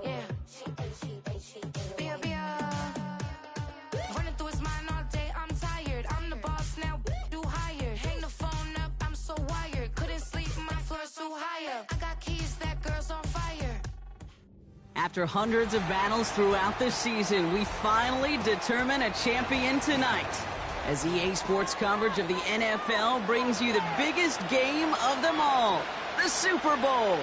Yeah. Running through his mind all day, I'm tired. I'm the boss now, do higher. Hang the phone up, I'm so wired. Couldn't sleep, my floor's too high up. I got keys, that girl's on fire. After hundreds of battles throughout the season, we finally determine a champion tonight. As EA Sports coverage of the NFL brings you the biggest game of them all, the Super Bowl.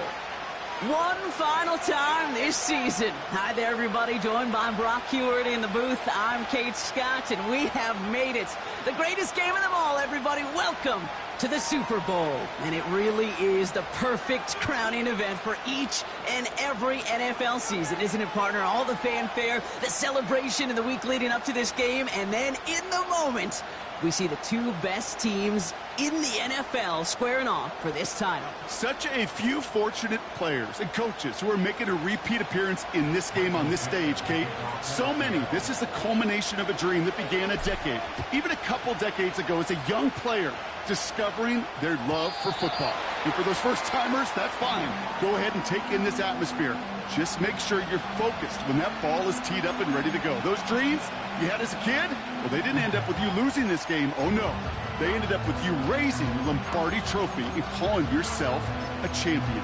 One final time this season. Hi there, everybody. Joined by Brock Hewitt in the booth. I'm Kate Scott, and we have made it. The greatest game of them all, everybody. Welcome to the Super Bowl. And it really is the perfect crowning event for each and every NFL season, isn't it, partner? All the fanfare, the celebration in the week leading up to this game, and then in the moment, we see the two best teams in the NFL squaring off for this title. Such a few fortunate players and coaches who are making a repeat appearance in this game on this stage, Kate. So many. This is the culmination of a dream that began a decade, even a couple decades ago, as a young player discovering their love for football. And for those first-timers, that's fine. Go ahead and take in this atmosphere. Just make sure you're focused when that ball is teed up and ready to go. Those dreams you had as a kid, well, they didn't end up with you losing this game. Oh, no. They ended up with you raising the Lombardi Trophy and calling yourself a champion.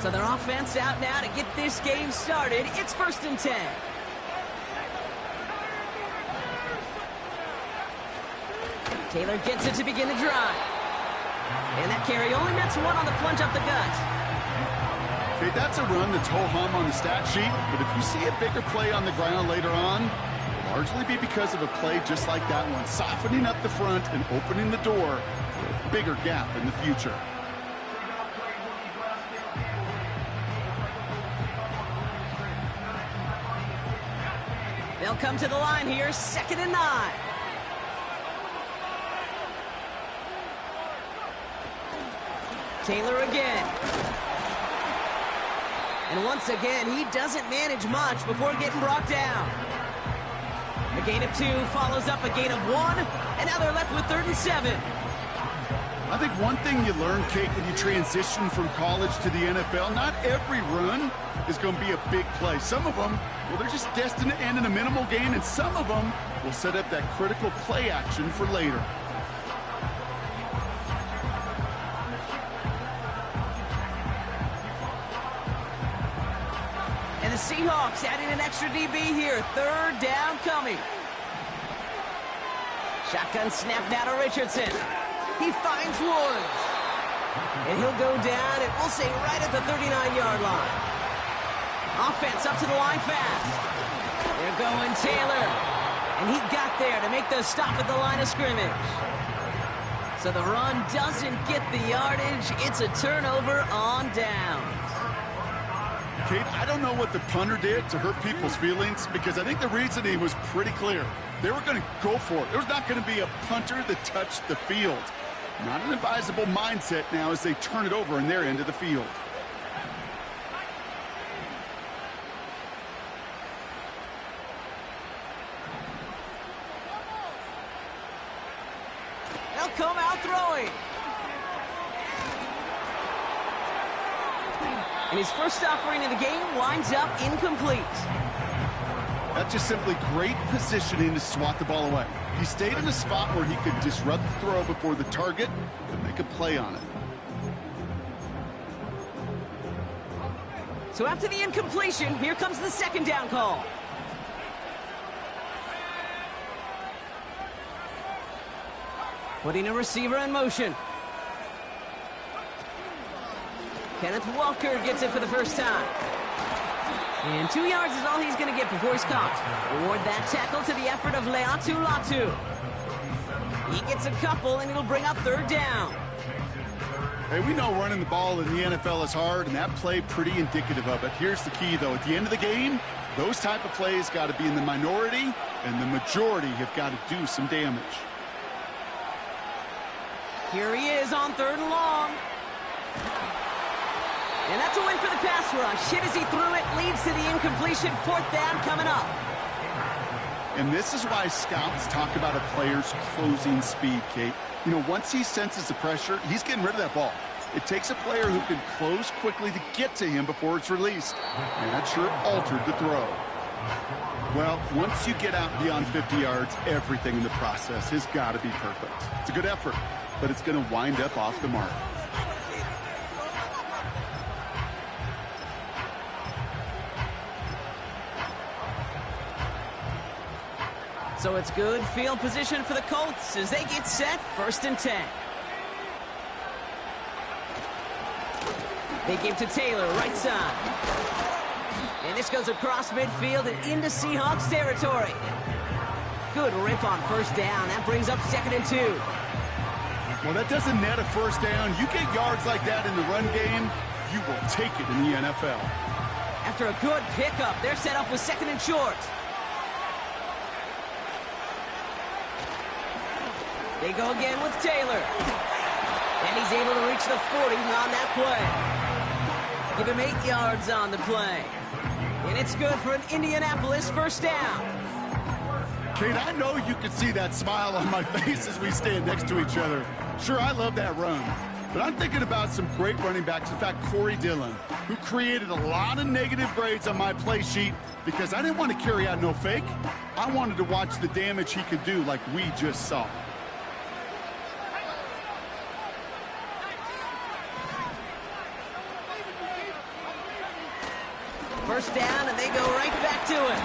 So their offense out now to get this game started. It's 1st and 10. Taylor gets it to begin the drive. And that carry only nets one on the plunge up the gut. Okay, that's a run that's ho-hum on the stat sheet, but if you see a bigger play on the ground later on, it'll largely be because of a play just like that one, softening up the front and opening the door for a bigger gap in the future. They'll come to the line here, 2nd and 9. Taylor again. And once again, he doesn't manage much before getting brought down. A gain of 2 follows up a gain of 1, and now they're left with 3rd and 7. I think one thing you learn, Kate, when you transition from college to the NFL, not every run is going to be a big play. Some of them, well, they're just destined to end in a minimal gain, and some of them will set up that critical play action for later. And the Seahawks adding an extra DB here. 3rd down coming. Shotgun snap now to Richardson. He finds Woods. And he'll go down, and we'll say right at the 39-yard line. Offense up to the line fast. They're going Taylor. And he got there to make the stop at the line of scrimmage. So the run doesn't get the yardage. It's a turnover on downs. Kate, I don't know what the punter did to hurt people's feelings, because I think the reasoning was pretty clear. They were going to go for it. There's not going to be a punter that touched the field. Not an advisable mindset now as they turn it over in their end of the field. They'll come out throwing. And his first offering of the game winds up incomplete. That's just simply great positioning to swat the ball away. He stayed in a spot where he could disrupt the throw before the target could make a play on it. So after the incompletion, here comes the 2nd down call. Putting a receiver in motion. Kenneth Walker gets it for the first time. And 2 yards is all he's going to get before he's caught. Award that tackle to the effort of Leatu Latu. He gets a couple, and it'll bring up 3rd down. Hey, we know running the ball in the NFL is hard, and that play pretty indicative of it. Here's the key, though. At the end of the game, those type of plays got to be in the minority, and the majority have got to do some damage. Here he is on 3rd and long. And that's a win for the pass rush. Hit as he threw it, leads to the incompletion. 4th down coming up. And this is why scouts talk about a player's closing speed, Kate. You know, once he senses the pressure, he's getting rid of that ball. It takes a player who can close quickly to get to him before it's released. And that sure altered the throw. Well, once you get out beyond 50 yards, everything in the process has got to be perfect. It's a good effort, but it's going to wind up off the mark. So it's good field position for the Colts as they get set, 1st and 10. They give to Taylor, right side. And this goes across midfield and into Seahawks territory. Good rip on 1st down. That brings up 2nd and 2. Well, that doesn't net a 1st down. You get yards like that in the run game, you will take it in the NFL. After a good pickup, they're set up with 2nd and short. They go again with Taylor. And he's able to reach the 40 on that play. Give him 8 yards on the play. And it's good for an Indianapolis 1st down. Kate, I know you can see that smile on my face as we stand next to each other. Sure, I love that run. But I'm thinking about some great running backs. In fact, Corey Dillon, who created a lot of negative grades on my play sheet because I didn't want to carry out no fake. I wanted to watch the damage he could do like we just saw. 1st down, and they go right back to him.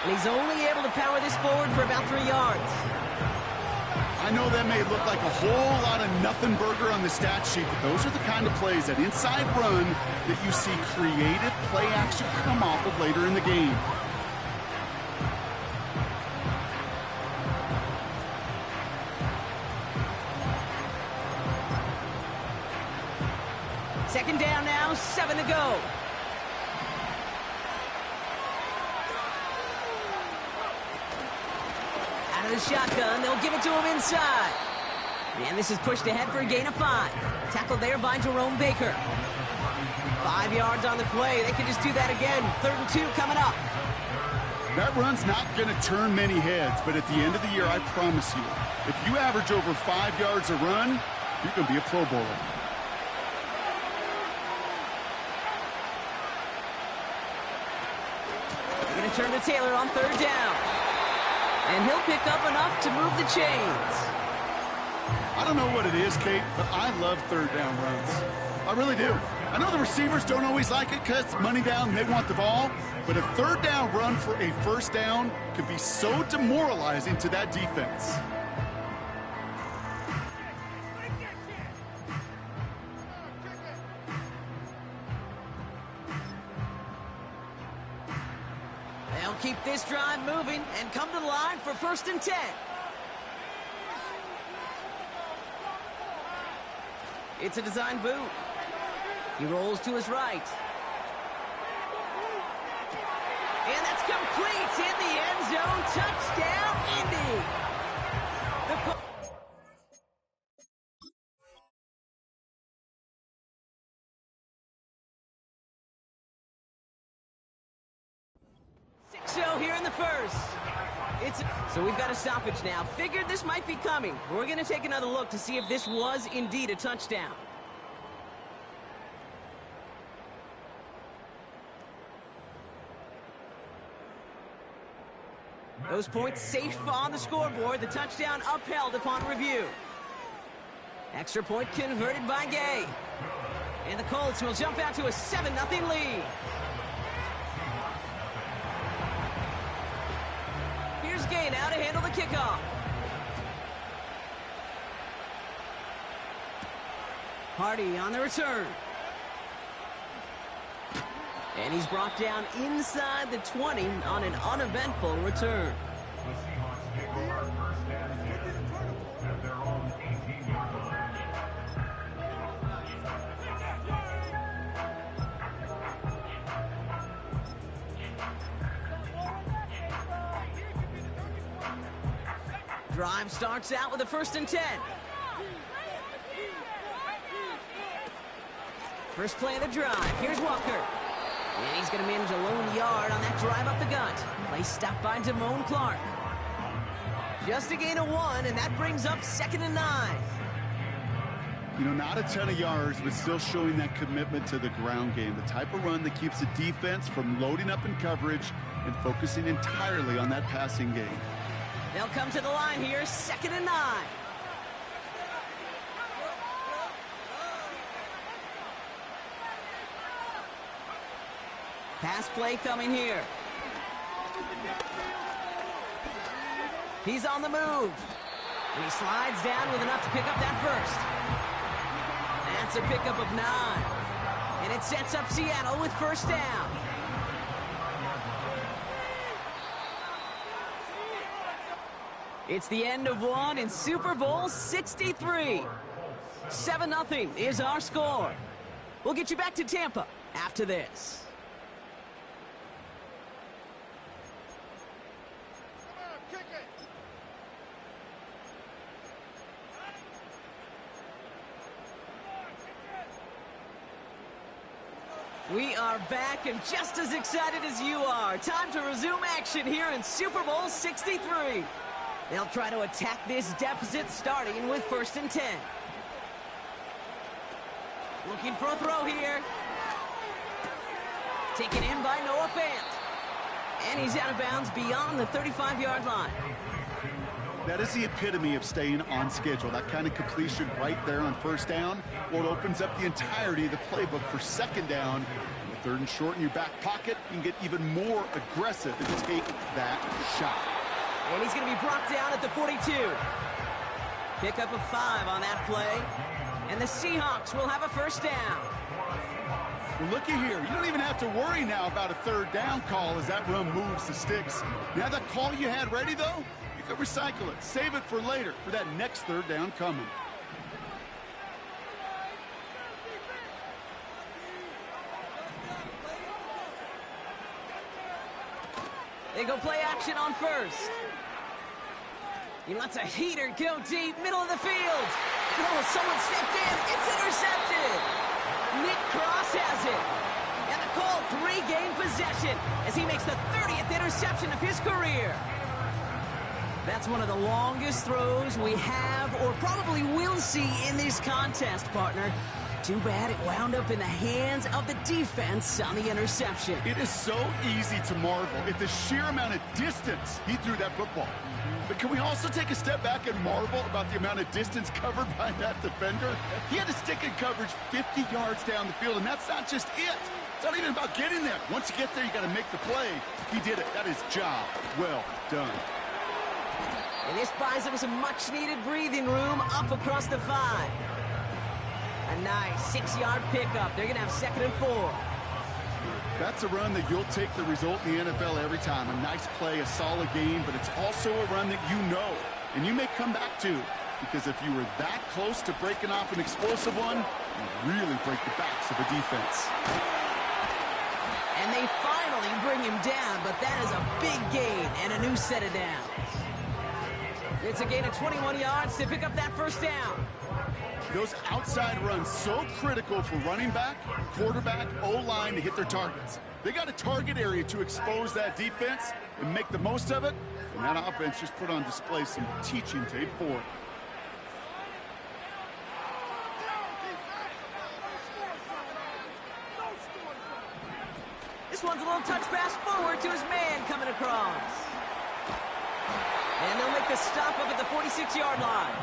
And he's only able to power this forward for about 3 yards. I know that may look like a whole lot of nothing burger on the stat sheet, but those are the kind of plays, that inside run, that you see creative play action come off of later in the game. Second down now, 7 to go. Out of the shotgun, they'll give it to him inside. And this is pushed ahead for a gain of 5. Tackled there by Jerome Baker. 5 yards on the play. They can just do that again. 3rd and 2 coming up. That run's not going to turn many heads, but at the end of the year, I promise you, if you average over 5 yards a run, you're going to be a Pro Bowler. They're going to turn to Taylor on 3rd down. And he'll pick up enough to move the chains. I don't know what it is, Kate, but I love 3rd down runs. I really do. I know the receivers don't always like it because money down, they want the ball. But a 3rd down run for a 1st down could be so demoralizing to that defense. They'll keep this drive moving and come to the line for 1st and 10. It's a design boot. He rolls to his right. And that's complete in the end zone. Touchdown, Indy. So here in the 1st. So we've got a stoppage now. Figured this might be coming. We're going to take another look to see if this was indeed a touchdown. Those points safe on the scoreboard. The touchdown upheld upon review. Extra point converted by Gay. And the Colts will jump out to a 7-0 lead. Here's Gay now to handle the kickoff. Hardy on the return. And he's brought down inside the 20 on an uneventful return. Drive starts out with a 1st and 10. First play of the drive. Here's Walker. And he's going to manage a lone yard on that drive up the gut. Play stopped by Damone Clark. Just a gain of 1, and that brings up 2nd and 9. You know, not a ton of yards, but still showing that commitment to the ground game. The type of run that keeps the defense from loading up in coverage and focusing entirely on that passing game. They'll come to the line here, 2nd and 9. Pass play coming here. He's on the move. And he slides down with enough to pick up that first. That's a pickup of 9. And it sets up Seattle with first down. It's the end of 1 in Super Bowl 63. 7-0 is our score. We'll get you back to Tampa after this. We are back and just as excited as you are. Time to resume action here in Super Bowl 63. They'll try to attack this deficit starting with 1st and 10. Looking for a throw here. Taken in by Noah Fant. And he's out of bounds beyond the 35-yard line. That is the epitome of staying on schedule. That kind of completion right there on 1st down. Well, it opens up the entirety of the playbook for 2nd down. And 3rd and short in your back pocket, you can get even more aggressive and take that shot. And he's going to be brought down at the 42. Pickup of 5 on that play. And the Seahawks will have a 1st down. Well, looky here. You don't even have to worry now about a 3rd down call as that run moves the sticks. Now that call you had ready, though, you can recycle it. Save it for later for that next 3rd down coming. They go play action on 1st. He lets a heater go deep, middle of the field. Oh, someone stepped in. It's intercepted. Nick Cross has it. And the call, 3-game possession as he makes the 30th interception of his career. That's one of the longest throws we have or probably will see in this contest, partner. Too bad it wound up in the hands of the defense on the interception. It is so easy to marvel at the sheer amount of distance he threw that football. But can we also take a step back and marvel about the amount of distance covered by that defender? He had to stick in coverage 50 yards down the field, and that's not just it. It's not even about getting there. Once you get there, you got to make the play. He did it. That is job well done. And this buys him some much-needed breathing room up across the 5. A nice 6-yard pickup. They're going to have 2nd and 4. That's a run that you'll take the result in the NFL every time. A nice play, a solid game, but it's also a run that you know, and you may come back to, because if you were that close to breaking off an explosive one, you really break the backs of a defense. And they finally bring him down, but that is a big gain and a new set of downs. It's a gain of 21 yards to pick up that 1st down. Those outside runs so critical for running back, quarterback, O-line to hit their targets. They got a target area to expose that defense and make the most of it. And that offense just put on display some teaching tape for it. This one's a little touch pass forward to his man coming across. And they'll make the stop up at the 46-yard line.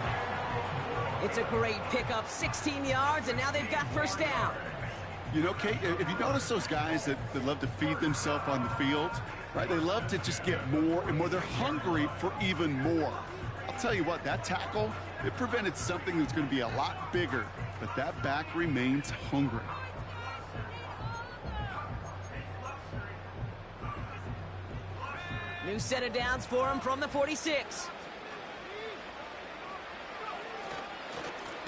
It's a great pickup, 16 yards, and now they've got 1st down. You know, Kate, if you notice those guys that love to feed themselves on the field, right? They love to just get more and more. They're hungry for even more. I'll tell you what, that tackle, it prevented something that's going to be a lot bigger, but that back remains hungry. New set of downs for him from the 46.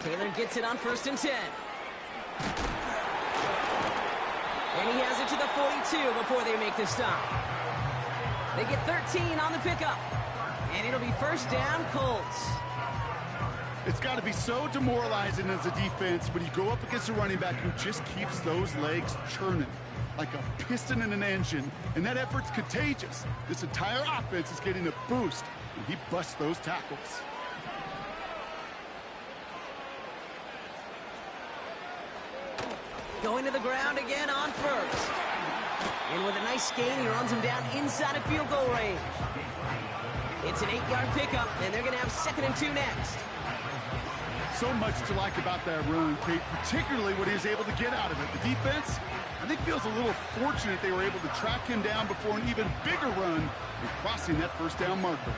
Taylor gets it on 1st and 10. And he has it to the 42 before they make the stop. They get 13 on the pickup. And it'll be 1st down, Colts. It's got to be so demoralizing as a defense when you go up against a running back who just keeps those legs churning. like a piston in an engine, and that effort's contagious. This entire offense is getting a boost, and he busts those tackles. Going to the ground again on first. And with a nice gain, he runs him down inside of field goal range. It's an 8-yard pickup, and they're going to have 2nd and 2 next. So much to like about that run, Kate, particularly what he was able to get out of it. The defense, I think, feels a little fortunate they were able to track him down before an even bigger run and crossing that first down marker.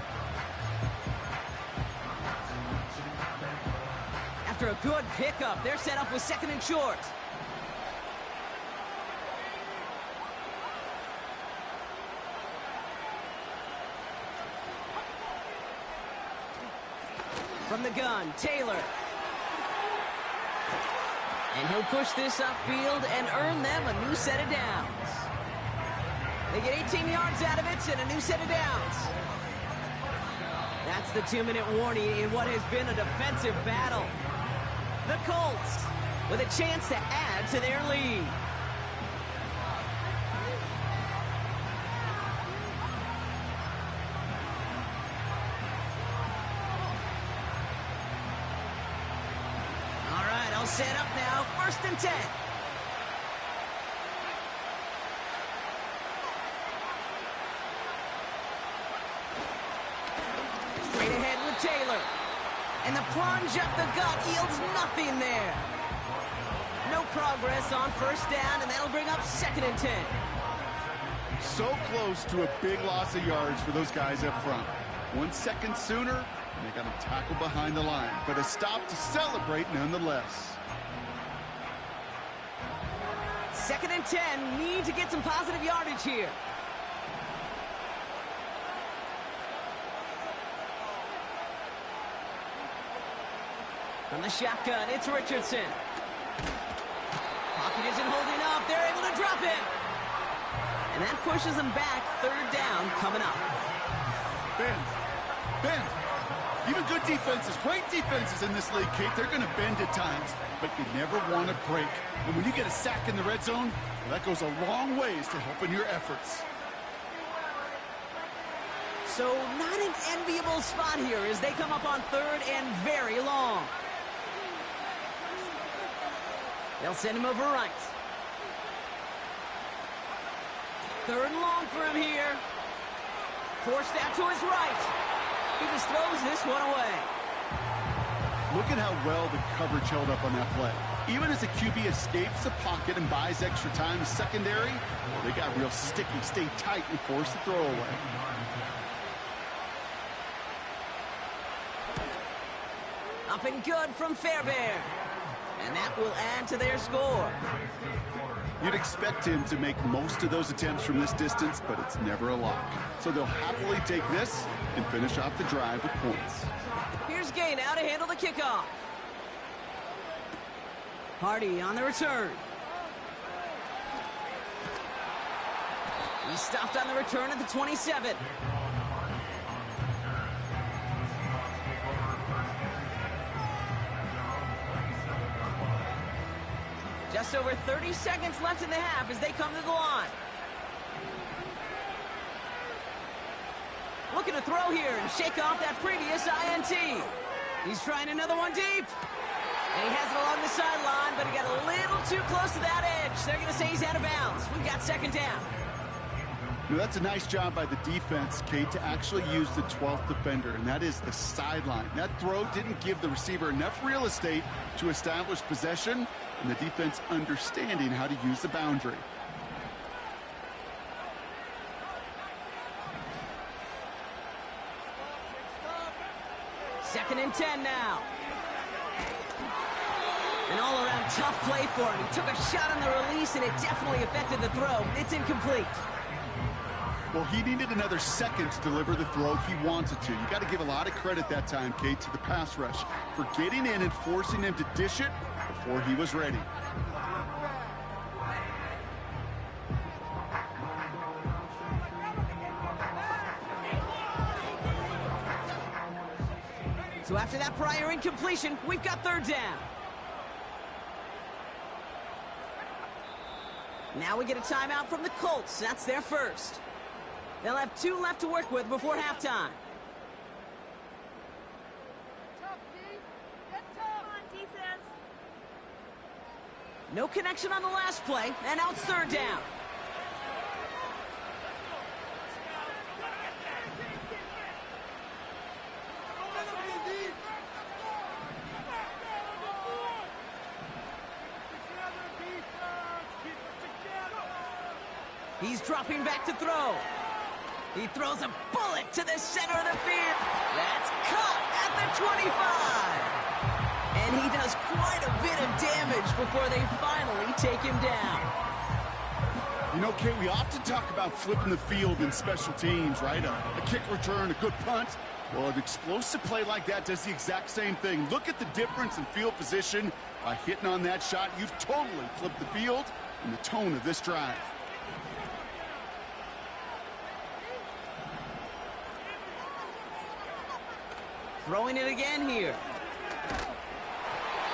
After a good pickup, they're set up with 2nd and short. From the gun, Taylor. And he'll push this upfield and earn them a new set of downs. They get 18 yards out of it and a new set of downs. That's the 2-minute warning in what has been a defensive battle. The Colts with a chance to add to their lead. Set up now, 1st and 10. Straight ahead with Taylor. And the plunge up the gut yields nothing there. No progress on 1st down, and that'll bring up 2nd and 10. So close to a big loss of yards for those guys up front. 1 second sooner, and they got a tackle behind the line, but a stop to celebrate nonetheless. 2nd and 10, need to get some positive yardage here. From the shotgun, it's Richardson. Pocket isn't holding up. They're able to drop it. And that pushes them back. 3rd down coming up. Bend. Even good defenses, great defenses in this league, Kate, they're going to bend at times, but you never want to break. And when you get a sack in the red zone, well, that goes a long ways to helping your efforts. So not an enviable spot here as they come up on 3rd and very long. They'll send him over right. 3rd and long for him here. Forced out to his right. He just throws this one away. Look at how well the coverage held up on that play. Even as the QB escapes the pocket and buys extra time secondary, well, they got real sticky, stayed tight, and forced the throw away. Up and good from Fairbairn. And that will add to their score. You'd expect him to make most of those attempts from this distance, but it's never a lock. So they'll happily take this and finish off the drive with points. Here's Gay now to handle the kickoff. Hardy on the return. He stopped on the return at the 27. Just over 30 seconds left in the half as they come to the line. Looking to throw here and shake off that previous INT. He's trying another one deep. And he has it along the sideline, but he got a little too close to that edge. They're going to say he's out of bounds. We've got 2nd down. Now, that's a nice job by the defense, Kate, to actually use the 12th defender, and that is the sideline. That throw didn't give the receiver enough real estate to establish possession, and the defense understanding how to use the boundary. Second and 10 now. An all-around tough play for him. He took a shot on the release, and it definitely affected the throw. It's incomplete. Well, he needed another second to deliver the throw he wanted to. You got to give a lot of credit that time, Kate, to the pass rush for getting in and forcing him to dish it before he was ready. So after that prior incompletion, we've got 3rd down. Now we get a timeout from the Colts. That's their first. They'll have 2 left to work with before halftime. No connection on the last play, and now it's 3rd down. He's dropping back to throw. He throws a bullet to the center of the field. That's caught at the 25. And he does quite a bit of damage before they finally take him down. You know, Kate, we often talk about flipping the field in special teams, right? A kick return, a good punt. Well, an explosive play like that does the exact same thing. Look at the difference in field position. By hitting on that shot, you've totally flipped the field and the tone of this drive. Throwing it again here.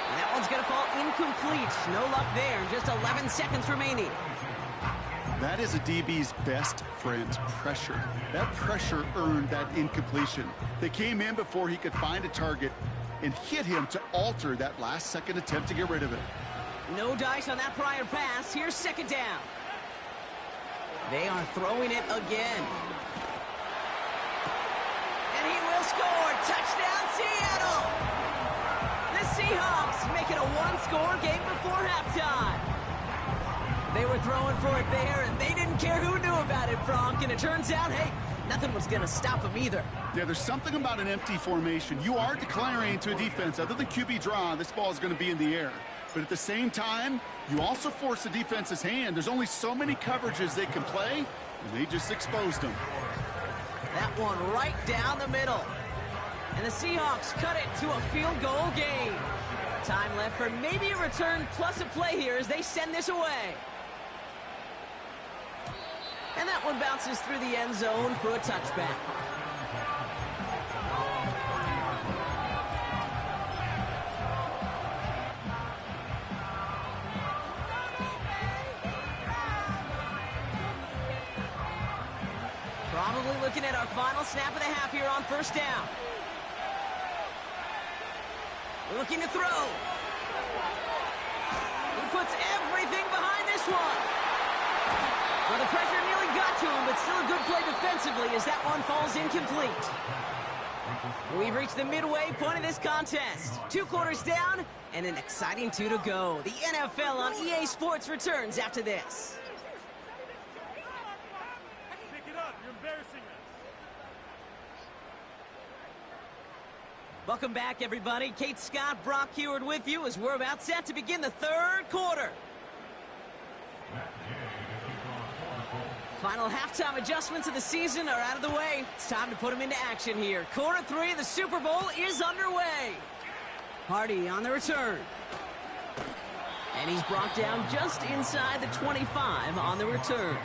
And that one's going to fall incomplete. No luck there. Just 11 seconds remaining. That is a DB's best friend, pressure. That pressure earned that incompletion. They came in before he could find a target and hit him to alter that last-second attempt to get rid of it. No dice on that prior pass. Here's 2nd down. They are throwing it again. And he will score. Touchdown, Seattle! The Seahawks make it a 1-score game before halftime. They were throwing for it there, and they didn't care who knew about it, Frank. And it turns out, hey, nothing was going to stop them either. Yeah, there's something about an empty formation. You are declaring to a defense, other than QB draw, this ball is going to be in the air. But at the same time, you also force the defense's hand. There's only so many coverages they can play, and they just exposed them. That one right down the middle. And the Seahawks cut it to a field goal game. Time left for maybe a return plus a play here as they send this away. And that one bounces through the end zone for a touchback. Probably looking at our final snap of the half here on 1st down. Looking to throw. He puts everything behind this one. Well, the pressure nearly got to him, but still a good play defensively as that one falls incomplete. We've reached the midway point of this contest. 2 quarters down and an exciting 2 to go. The NFL on EA Sports returns after this. Welcome back, everybody. Kate Scott, Brock Heward with you as we're about set to begin the 3rd quarter. Final halftime adjustments of the season are out of the way. It's time to put them into action here. Quarter 3 of the Super Bowl is underway. Hardy on the return. And he's brought down just inside the 25 on the return.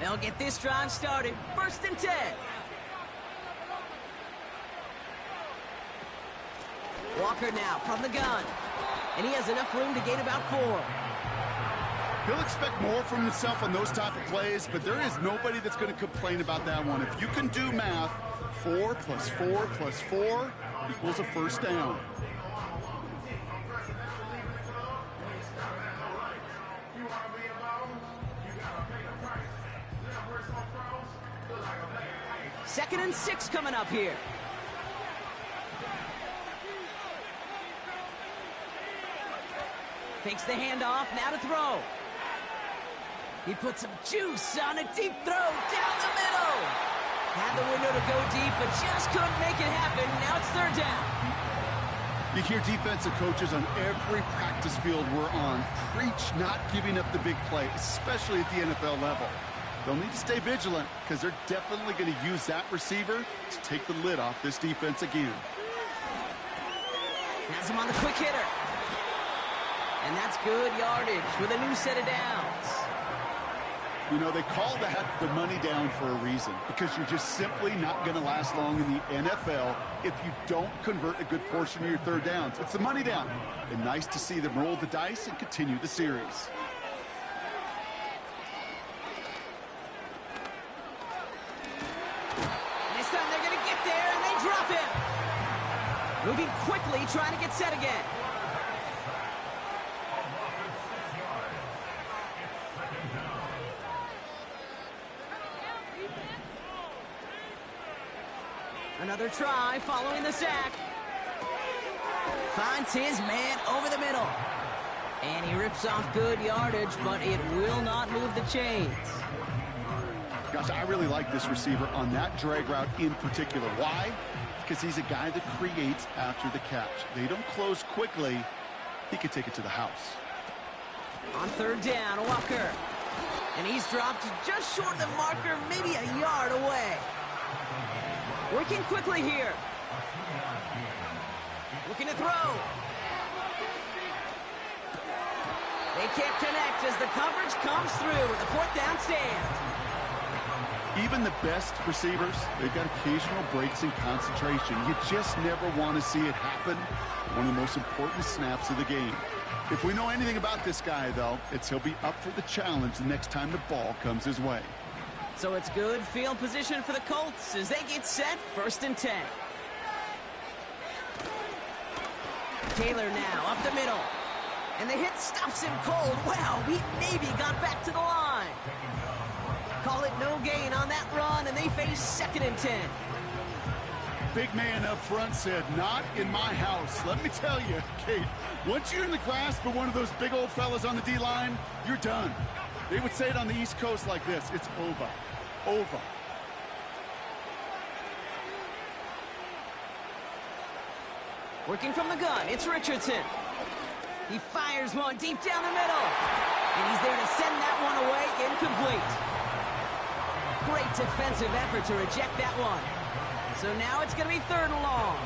They'll get this drive started. 1st and 10. Walker now from the gun. And he has enough room to gain about 4. He'll expect more from himself on those type of plays, but there is nobody that's going to complain about that one. If you can do math, 4 plus 4 plus 4 equals a 1st down. Second and 6 coming up here. Takes the handoff, now to throw. He puts some juice on a deep throw down the middle. Had the window to go deep, but just couldn't make it happen. Now it's 3rd down. You hear defensive coaches on every practice field we're on preach not giving up the big play, especially at the NFL level. They'll need to stay vigilant because they're definitely going to use that receiver to take the lid off this defense again. Has him on the quick hitter. And that's good yardage with a new set of downs. You know, they call that the money down for a reason, because you're just simply not going to last long in the NFL if you don't convert a good portion of your third downs. It's the money down. And nice to see them roll the dice and continue the series. This time they're going to get there, and they drop him. Moving quickly, trying to get set again. Another try following the sack. Finds his man over the middle. And he rips off good yardage, but it will not move the chains. Gosh, I really like this receiver on that drag route in particular. Why? Because he's a guy that creates after the catch. They don't close quickly. He could take it to the house. On third down, Walker. And he's dropped just short of the marker, maybe a yard away. Working quickly here. Looking to throw. They can't connect as the coverage comes through with a fourth down stand. Even the best receivers, they've got occasional breaks in concentration. You just never want to see it happen. One of the most important snaps of the game. If we know anything about this guy, though, it's he'll be up for the challenge the next time the ball comes his way. So it's good field position for the Colts as they get set, 1st and 10. Taylor now up the middle. And the hit stops him cold. Wow, Beat Navy got back to the line. Call it no gain on that run, and they face 2nd and 10. Big man up front said, not in my house. Let me tell you, Kate, once you're in the grasp of one of those big old fellas on the D-line, you're done. They would say it on the East Coast like this, it's over. Over. Working from the gun, it's Richardson. He fires one deep down the middle. And he's there to send that one away, incomplete. Great defensive effort to reject that one. So now it's going to be 3rd and long.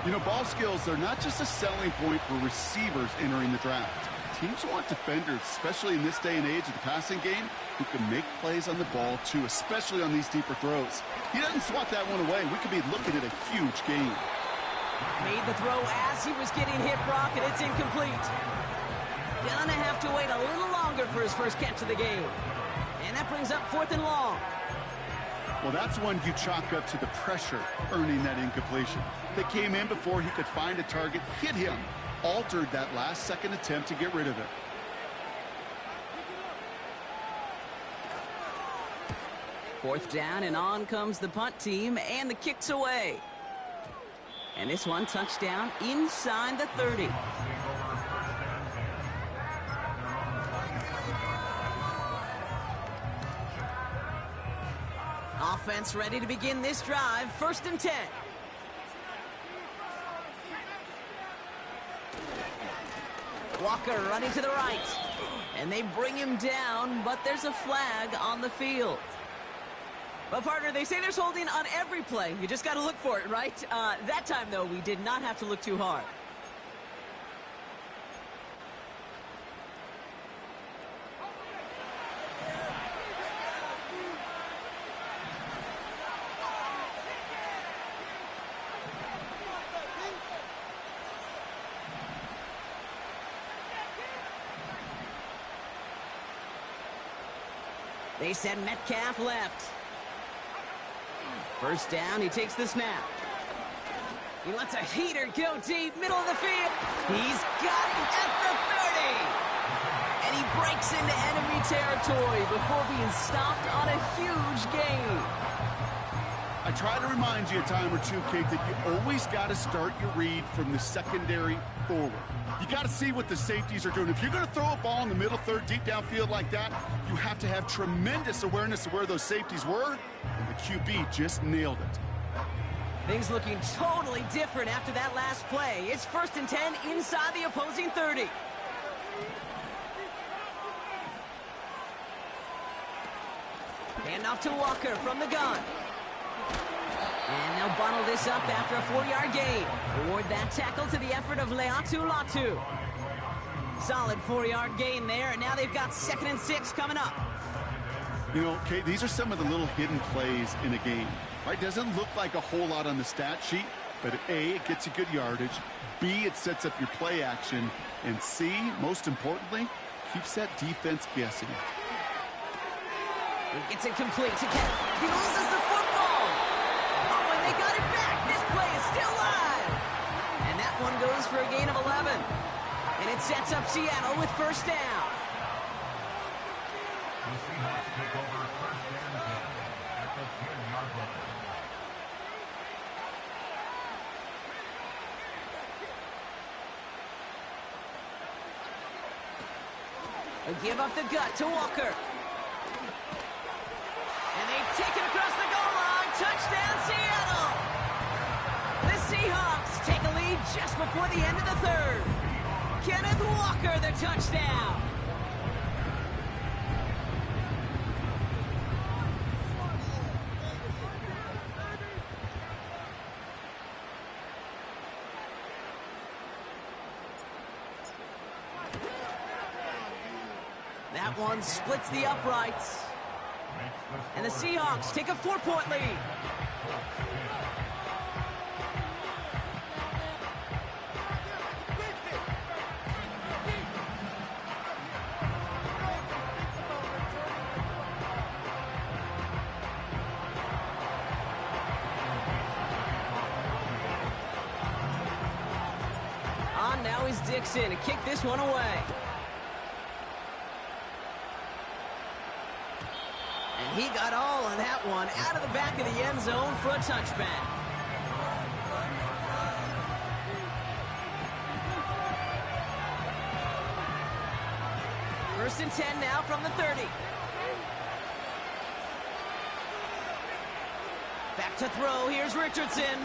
You know, ball skills are not just a selling point for receivers entering the draft. Teams want defenders, especially in this day and age of the passing game, who can make plays on the ball, too, especially on these deeper throws. He doesn't swat that one away. We could be looking at a huge game. Made the throw as he was getting hit, Brock, and it's incomplete. Gonna have to wait a little longer for his first catch of the game. And that brings up 4th and long. Well, that's one you chalk up to the pressure earning that incompletion. They came in before he could find a target, hit him, altered that last-second attempt to get rid of it. Fourth down, and on comes the punt team, and the kick's away. And this one, touchdown inside the 30. Offense ready to begin this drive, 1st and 10. Walker running to the right. And they bring him down, but there's a flag on the field. But, partner, they say there's holding on every play. You just got to look for it, right? That time, though, we did not have to look too hard. They said Metcalf left. 1st down, he takes the snap. He lets a heater go deep, middle of the field. He's got him at the 30. And he breaks into enemy territory before being stopped on a huge gain. I try to remind you a time or two, Kate, that you always got to start your read from the secondary forward. You got to see what the safeties are doing. If you're going to throw a ball in the middle third, deep downfield like that, you have to have tremendous awareness of where those safeties were, and the QB just nailed it. Things looking totally different after that last play. It's 1st and 10 inside the opposing 30. Hand off to Walker from the gun. And they'll bundle this up after a 4-yard gain. Award that tackle to the effort of Leatu Latu. Solid 4-yard gain there, and now they've got 2nd and 6 coming up. You know, Kate, these are some of the little hidden plays in a game. Right? Doesn't look like a whole lot on the stat sheet, but A, it gets you good yardage. B, it sets up your play action. And C, most importantly, keeps that defense guessing. He gets it complete to Kenneth. He loses the football. Oh, and they got it back. This play is still live. And that one goes for a gain of 11. And it sets up Seattle with 1st down. The Seahawks take over 1st and 10 at the 10-yard line. They give up the gut to Walker. And they take it across the goal line. Touchdown, Seattle! The Seahawks take a lead just before the end of the 3rd. Kenneth Walker, the touchdown. That one splits the uprights. And the Seahawks take a 4-point lead. On now is Dixon to kick this one away. And he got all of that one out of the back of the end zone for a touchback. First and 10 now from the 30. Back to throw. Here's Richardson.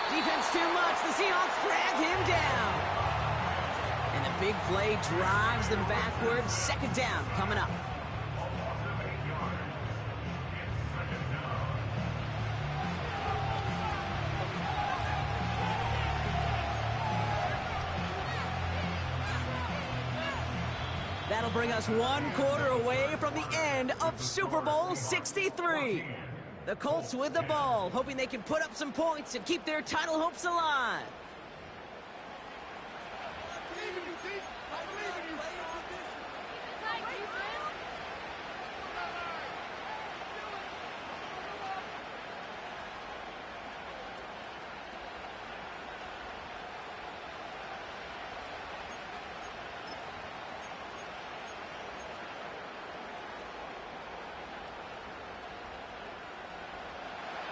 Defense too much. The Seahawks drag him down. And the big play drives them backwards. 2nd down coming up. That'll bring us 1 quarter away from the end of Super Bowl 63. The Colts with the ball, hoping they can put up some points and keep their title hopes alive.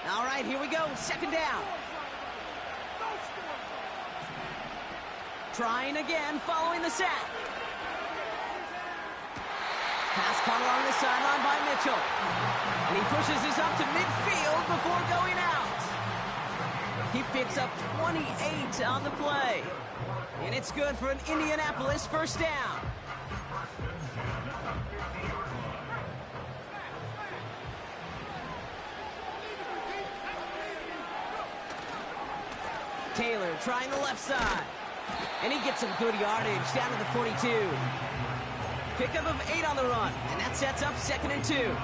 All right, here we go. 2nd down. Trying again, following the sack. Pass caught along the sideline by Mitchell. And he pushes this up to midfield before going out. He picks up 28 on the play. And it's good for an Indianapolis 1st down. Taylor trying the left side. And he gets some good yardage down to the 42. Pickup of 8 on the run. And that sets up 2nd and 2.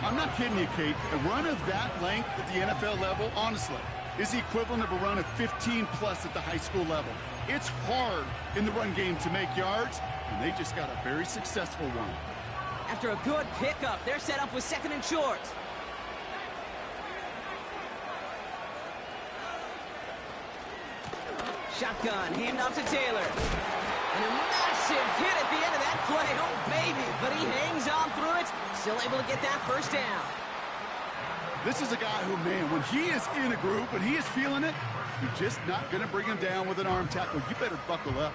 I'm not kidding you, Kate. A run of that length at the NFL level, honestly, is the equivalent of a run of 15-plus at the high school level. It's hard in the run game to make yards, and they just got a very successful one. After a good pickup, they're set up with 2nd and short. Shotgun, handoff to Taylor. And a massive hit at the end of that play. Oh, baby. But he hangs on through it. Still able to get that 1st down. This is a guy who, man, when he is in a group, when he is feeling it, you're just not going to bring him down with an arm tackle. You better buckle up.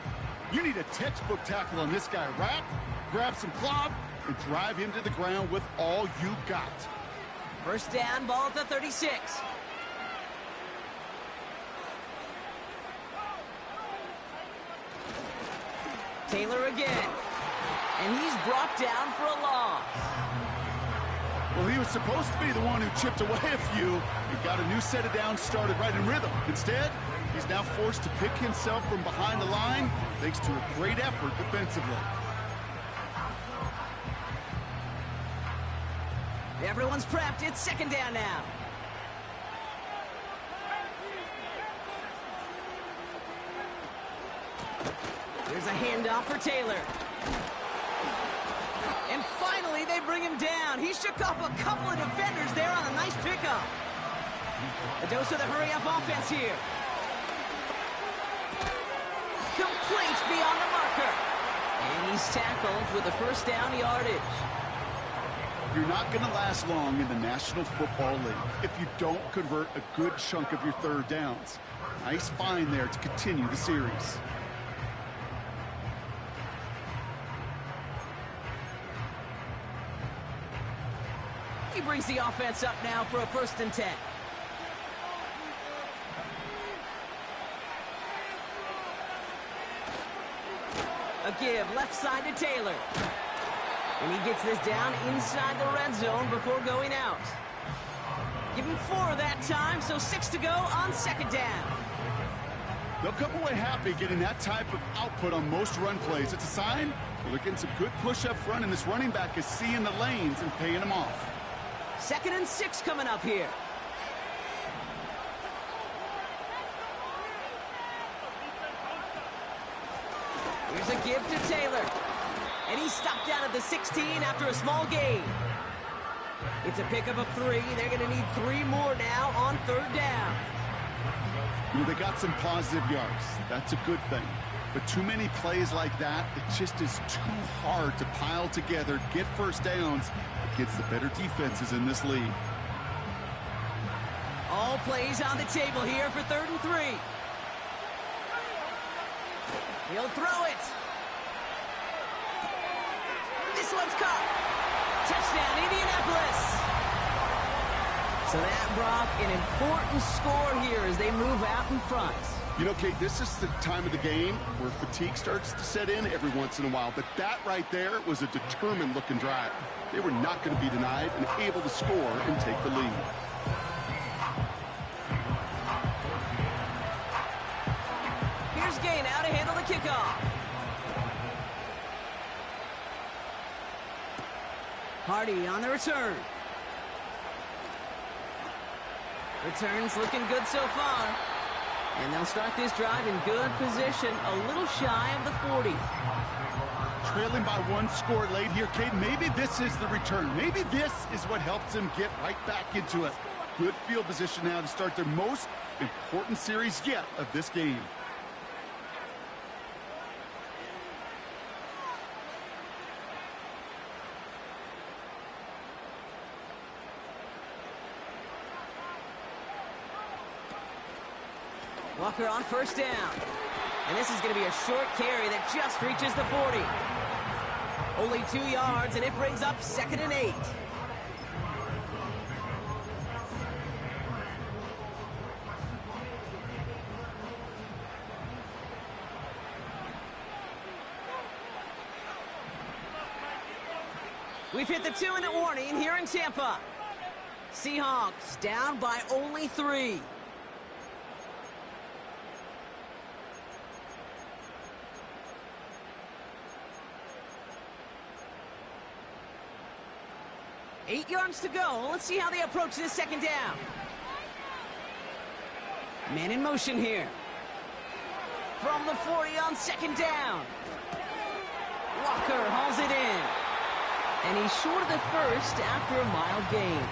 You need a textbook tackle on this guy. Wrap, grab some cloth, and drive him to the ground with all you got. 1st down, ball at the 36. Taylor again. And he's brought down for a loss. Well, he was supposed to be the one who chipped away a few and got a new set of downs started right in rhythm. Instead, he's now forced to pick himself from behind the line thanks to a great effort defensively. Everyone's prepped. It's second down now. There's a handoff for Taylor. And finally, they bring him down. He shook off a couple of defenders there on a nice pickup. A dose of the hurry-up offense here. Complete beyond the marker. And he's tackled with a first down yardage. You're not going to last long in the National Football League if you don't convert a good chunk of your third downs. Nice find there to continue the series. He brings the offense up now for a 1st and 10. A give left side to Taylor. And he gets this down inside the red zone before going out. Give him 4 that time, so 6 to go on second down. They'll come away happy getting that type of output on most run plays. It's a sign they're getting some good push up front, and this running back is seeing the lanes and paying them off. 2nd and 6 coming up here. Here's a give to Taylor. And he's stopped down at the 16 after a small gain. It's a pickup of 3. They're going to need 3 more now on 3rd down. You know, they got some positive yards. That's a good thing. But too many plays like that, it just is too hard to pile together, get first downs against the better defenses in this league. All plays on the table here for 3rd and 3. He'll throw it. This one's caught. Touchdown, Indianapolis. So that brought an important score here as they move out in front. You know, Kate, this is the time of the game where fatigue starts to set in every once in a while. But that right there was a determined-looking drive. They were not going to be denied and able to score and take the lead. Here's Gay now to handle the kickoff. Hardy on the return. Returns looking good so far. And they'll start this drive in good position, a little shy of the 40. Trailing by 1 score late here, Kate. Maybe this is the return. Maybe this is what helps them get right back into it. Good field position now to start their most important series yet of this game. Walker on 1st down. And this is going to be a short carry that just reaches the 40. Only 2 yards, and it brings up 2nd and 8. We've hit the 2-minute warning here in Tampa. Seahawks down by only 3. Eight yards to go. Let's see how they approach this 2nd down. Man in motion here. From the 40 on 2nd down. Walker hauls it in. And he's short of the 1st after a mild gain.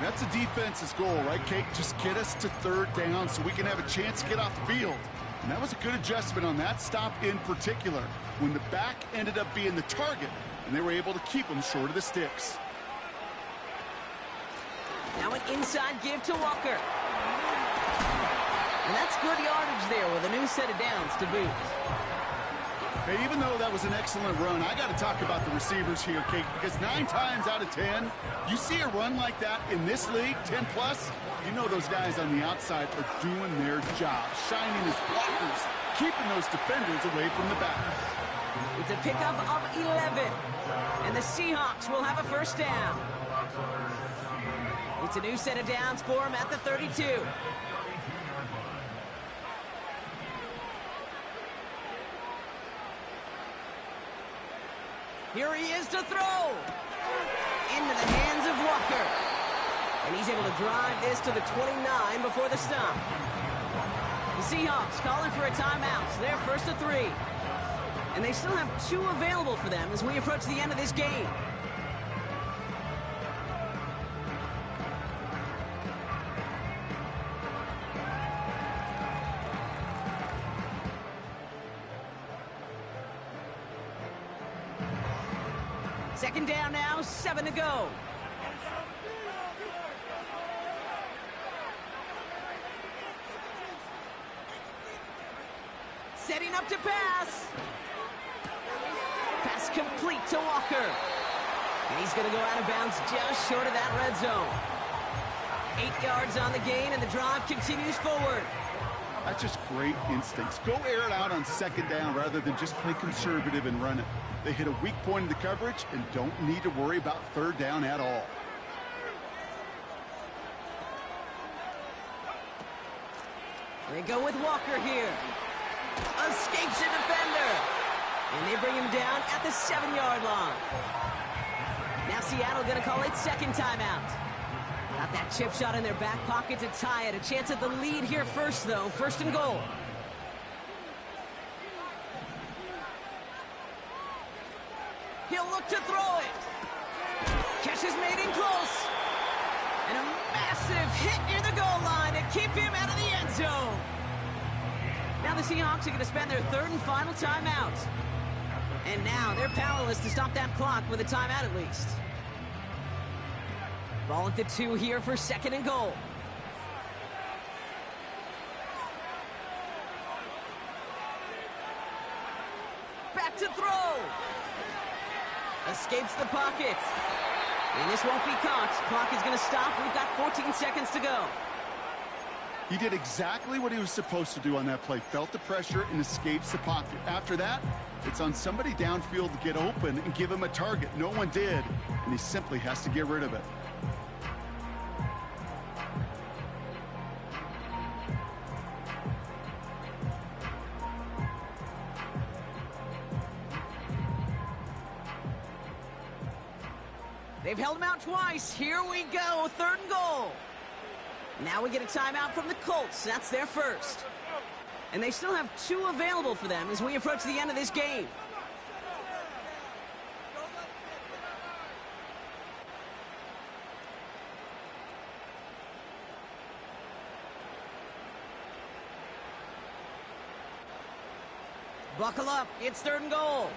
That's the defense's goal, right, Kate? Just get us to 3rd down so we can have a chance to get off the field. And that was a good adjustment on that stop in particular, when the back ended up being the target, and they were able to keep him short of the sticks. Now an inside give to Walker. And that's good yardage there with a new set of downs to boot. Hey, even though that was an excellent run, I got to talk about the receivers here, Kate, because 9 times out of 10, you see a run like that in this league, 10+, you know those guys on the outside are doing their job, shining as blockers, keeping those defenders away from the back. It's a pickup of 11. And the Seahawks will have a first down. It's a new set of downs for him at the 32. Here he is to throw. Into the hands of Walker. And he's able to drive this to the 29 before the stop. The Seahawks calling for a timeout. So they're first to 3. And they still have 2 available for them as we approach the end of this game. Second down now, 7 to go. Setting up to pass. Pass complete to Walker. And he's going to go out of bounds just short of that red zone. 8 yards on the gain, and the drive continues forward. That's just great instincts. Go air it out on second down rather than just play conservative and run it. They hit a weak point in the coverage and don't need to worry about third down at all. They go with Walker here. Escapes a defender. And they bring him down at the 7-yard line. Now Seattle going to call it second timeout. Got that chip shot in their back pocket to tie it. A chance at the lead here first, though. First and goal. He'll look to throw it. Catch is made in close. And a massive hit near the goal line to keep him out of the end zone. Now the Seahawks are going to spend their third and final timeout. And now they're powerless to stop that clock with a timeout at least. Ball at the 2 here for second and goal. Back to throw. Escapes the pocket. And this won't be caught. Clock is going to stop. We've got 14 seconds to go. He did exactly what he was supposed to do on that play. Felt the pressure and escapes the pocket. After that, it's on somebody downfield to get open and give him a target. No one did, and he simply has to get rid of it. They've held him out twice. Here we go, third and goal. Now we get a timeout from the Colts. That's their first. And they still have 2 available for them as we approach the end of this game. Buckle up. It's third and goal.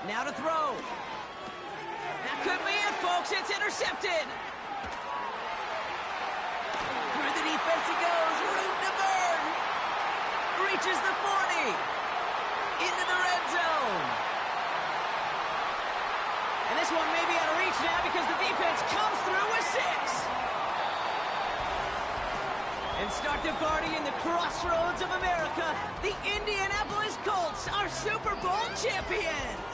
Now to throw. That could be it, folks. It's intercepted. Through the defense he goes. Room to burn. Reaches the 40. Into the red zone. And this one may be out of reach now because the defense comes through with 6. And start the party in the crossroads of America. The Indianapolis Colts are Super Bowl champions.